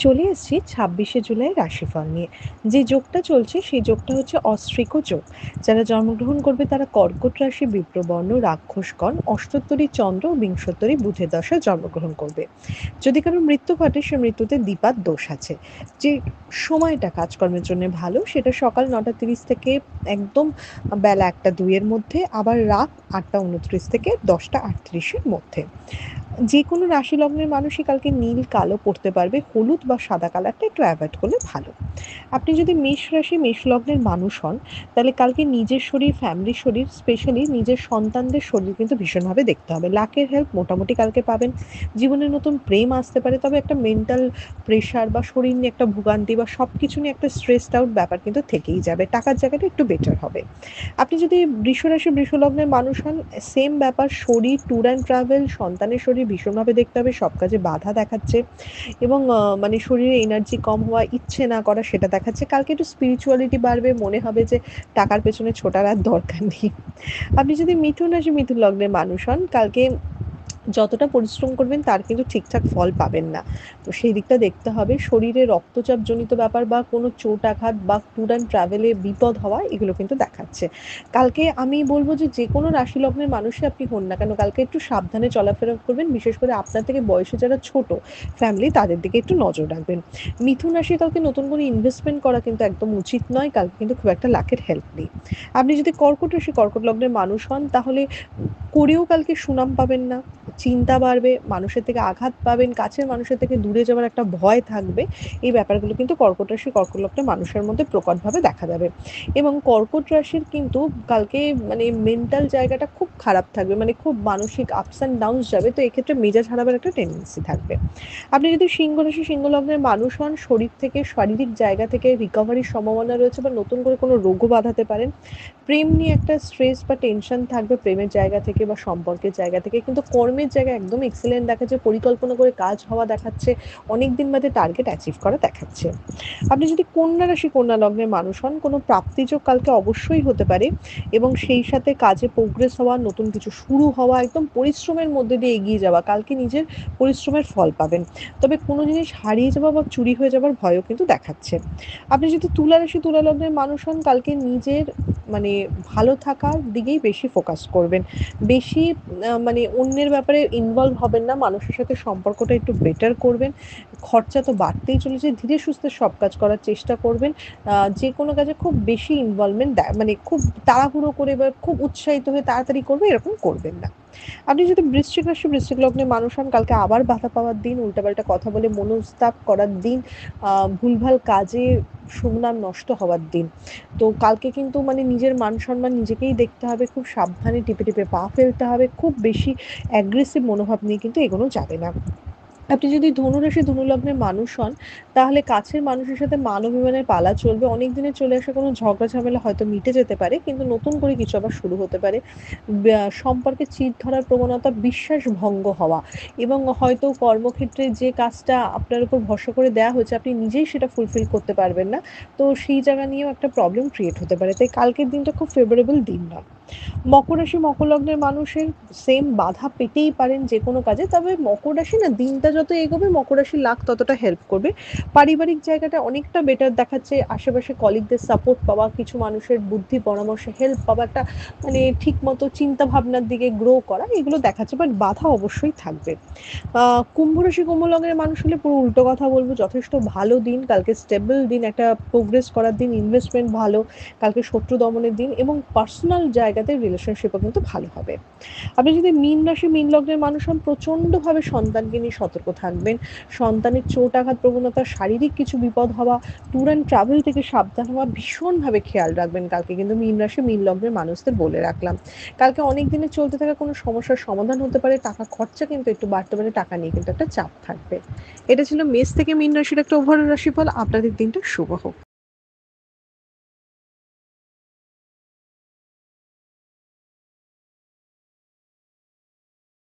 চলে এসেছি ২৬শে জুলাই রাশিফল নিয়ে। যে যোগটা চলছে সেই যোগটা হচ্ছে অশ্রিক যোগ। যারা জন্মগ্রহণ করবে তারা কর্কট রাশি, বিপ্রবর্ণ, রাক্ষসগণ, অষ্টোত্তরী চন্দ্র ও বিংশোত্তরী বুধের দশায় জন্মগ্রহণ করবে। যদি কারো মৃত্যু ঘটে সে মৃত্যুতে দ্বিপাদ দোষ আছে। যে সময়টা কাজকর্মের জন্য ভালো সেটা সকাল ৯:৩০ থেকে একদম বেলা ১টা ২ এর মধ্যে, আবার রাত ৮টা ২৯ থেকে ১০টা ৩৮ এর মধ্যে। যে কোনো রাশি লগ্নের মানুষই কালকে নীল কালো পড়তে পারবে, হলুদ বা সাদা কালারটা একটু অ্যাভয়েড করলে ভালো। আপনি যদি মেষ রাশি মেষ লগ্নের মানুষ হন, তাহলে কালকে নিজের শরীর, ফ্যামিলির শরীর, স্পেশালি নিজের সন্তানদের শরীর কিন্তু ভীষণভাবে দেখতে হবে। লাকের হেল্প মোটামুটি কালকে পাবেন। জীবনে নতুন প্রেম আসতে পারে, তবে একটা মেন্টাল প্রেশার বা শরীর নিয়ে একটা ভোগান্তি বা সব কিছু নিয়ে একটা স্ট্রেসড আউট ব্যাপার কিন্তু থেকেই যাবে। টাকার জায়গাটা একটু বেটার হবে। আপনি যদি বৃষ রাশি বৃষ লগ্নের মানুষ হন, সেম ব্যাপার, শরীর, ট্যুর অ্যান্ড ট্রাভেল, সন্তানের শরীর ভীষণভাবে দেখতে হবে, সব কাজে বাধা দেখাচ্ছে এবং মানে শরীরে এনার্জি কম হওয়া, ইচ্ছে না করা সেটা দেখাচ্ছে। কালকে একটু স্পিরিচুয়ালিটি বাড়বে, মনে হবে যে টাকার পেছনে ছোটার আর দরকার নেই। আপনি যদি মিথুন রাশি মিথুন লগ্নের মানুষ হন, কালকে যতটা পরিশ্রম করবেন তার কিন্তু ঠিকঠাক ফল পাবেন না। তো সেই দিকটা দেখতে হবে। শরীরে রক্তচাপজনিত ব্যাপার বা কোনো চোট আঘাত বা ট্যুর অ্যান্ড ট্রাভেলে বিপদ হওয়া এগুলো কিন্তু দেখাচ্ছে। কালকে আমি বলব যে যেকোনো রাশি লগ্নের মানুষই আপনি হন না কেন, কালকে একটু সাবধানে চলাফেরা করবেন। বিশেষ করে আপনার থেকে বয়সে যারা ছোট ফ্যামিলি তাদের দিকে একটু নজর রাখবেন। মিথুন রাশি কাউকে নতুন করে ইনভেস্টমেন্ট করা কিন্তু একদম উচিত নয়। কালকে কিন্তু খুব একটা লাকের হেল্প নেই। আপনি যদি কর্কট রাশি কর্কট লগ্নের মানুষ হন, তাহলে করেও কালকে সুনাম পাবেন না। চিন্তা বাড়বে, মানুষের থেকে আঘাত পাবেন, কাছের মানুষের থেকে দূরে যাওয়ার একটা ভয় থাকবে। এই ব্যাপারগুলো কিন্তু কর্কট রাশি কর্কট লগ্নের মানুষের মধ্যে প্রকটভাবে দেখা যাবে। এবং কর্কট রাশির কিন্তু কালকে মানে মেন্টাল জায়গাটা খুব খারাপ থাকবে, মানে খুব মানসিক আপস অ্যান্ড ডাউনস যাবে। তো এক্ষেত্রে মেজাজ হারাবার একটা টেন্ডেন্সি থাকবে। আপনি যদি সিংহ রাশি সিংহ লগ্নের মানুষ হন, শরীর থেকে শারীরিক জায়গা থেকে রিকভারির সম্ভাবনা রয়েছে বা নতুন করে কোনো রোগও বাঁধাতে পারেন। প্রেম নিয়ে একটা স্ট্রেস বা টেনশন থাকবে প্রেমের জায়গা থেকে বা সম্পর্কের জায়গা থেকে, কিন্তু কর্মের জায়গায় একদম এক্সেলেন্ট দেখাচ্ছে, পরিকল্পনা করে কাজ হওয়া দেখাচ্ছে, অনেক দিন বাদে টার্গেট অ্যাচিভ করা দেখাচ্ছে। আপনি যদি কন্যা রাশি কন্যা লগ্নের মানুষ হন, কোনো প্রাপ্তিযোগ কালকে অবশ্যই হতে পারে এবং সেই সাথে কাজে প্রোগ্রেস হওয়া, নতুন কিছু শুরু হওয়া, একদম পরিশ্রমের মধ্যে দিয়ে এগিয়ে যাওয়া, কালকে নিজের পরিশ্রমের ফল পাবেন। তবে কোনো জিনিস হারিয়ে যাওয়া বা চুরি হয়ে যাওয়ার ভয়ও কিন্তু দেখাচ্ছে। আপনি যদি তুলা রাশি তুলা লগ্নের মানুষ হন, কালকে নিজের মানে ভালো থাকার দিকেই বেশি ফোকাস করবেন। বেশি মানে অন্যের ব্যাপারে ইনভলভ হবেন না, মানুষের সাথে সম্পর্কটা একটু বেটার করবেন। খরচা তো বাড়তেই চলেছে, ধীরে সুস্থে সব কাজ করার চেষ্টা করবেন। যে কোনো কাজে খুব বেশি ইনভলভমেন্ট মানে খুব তাড়াহুড়ো করে বা খুব উৎসাহিত হয়ে তাড়াতাড়ি করবে এরকম করবেন না। আপনি যদি বৃশ্চিক রাশি বৃশ্চিক লগ্নের মানুষ হন, কালকে আবার বাধা পাওয়ার দিন, উল্টাপাল্টা কথা বলে মনস্তাপ করার দিন, ভুলভাল কাজে সুনাম নষ্ট হওয়ার দিন। তো কালকে কিন্তু মানে নিজের মান সম্মান নিজেকেই দেখতে হবে, খুব সাবধানে টিপে টিপে পা ফেলতে হবে, খুব বেশি অ্যাগ্রেসিভ মনোভাব নিয়ে কিন্তু এগোনো যাবে না। আপনি যদি ধনুরাশি ধনু লগ্নের মানুষ হন, তাহলে কাছের মানুষের সাথে মান অভিমানের পালা চলবে। অনেক দিনের চলে আসা কোনো ঝগড়া ঝামেলা হয়তো মিটে যেতে পারে, কিন্তু নতুন করে কিছু আবার শুরু হতে পারে। সম্পর্কে চিড় ধরার প্রবণতা, বিশ্বাস ভঙ্গ হওয়া এবং হয়তো কর্মক্ষেত্রে যে কাজটা আপনার উপর ভরসা করে দেওয়া হয়েছে আপনি নিজেই সেটা ফুলফিল করতে পারবেন না। তো সেই জায়গা নিয়েও একটা প্রবলেম ক্রিয়েট হতে পারে। তাই কালকের দিনটা খুব ফেভারেবল দিন নয়। মকর রাশি মকর লগ্নের মানুষের সেম বাধা পেতেই পারেন যে কোনো কাজে, তবে মকর রাশি না দিনটা যত এগোবে মকর রাশির লাক ততটা হেল্প করবে। পারিবারিক জায়গাটা অনেকটা বেটার দেখাচ্ছে, আশেপাশে কলিগদের সাপোর্ট পাওয়া, কিছু মানুষের বুদ্ধি পরামর্শে হেল্প পাওয়া, একটা মানে ঠিক মতো চিন্তা ভাবনার দিকে গ্রো করা, এগুলো দেখাচ্ছে, বাট বাধা অবশ্যই থাকবে। কুম্ভ রাশি কুম্ভ লগ্নের মানুষ হলে পুরো উল্টো কথা বলবো, যথেষ্ট ভালো দিন কালকে, স্টেবল দিন, একটা প্রোগ্রেস করার দিন, ইনভেস্টমেন্ট ভালো, কালকে শত্রু দমনের দিন এবং পার্সোনাল জায়গাতে রিলেশনশিপও কিন্তু ভালো হবে। আপনি যদি মীন রাশি মীন লগ্নের মানুষ হন, প্রচণ্ডভাবে সন্তানকে নিয়ে সতর্ক থাকবেন। সন্তানের চোট আঘাত প্রবণতা, শারীরিক কিছু বিপদ হওয়া, ট্যুর অ্যান্ড ট্রাভেল থেকে সাবধান হওয়া ভীষণভাবে খেয়াল রাখবেন কালকে, কিন্তু মীন রাশি মীন লগ্নের মানুষদের বলে রাখলাম। কালকে অনেক দিনে চলতে থাকা কোনো সমস্যার সমাধান হতে পারে, টাকা খরচা কিন্তু একটু বাড়তে পারে, টাকা নিয়ে কিন্তু একটা চাপ থাকবে। এটা ছিল মেষ থেকে মীন রাশির একটা ওভারঅল রাশিফল। আপনাদের দিনটা শুভ হোক।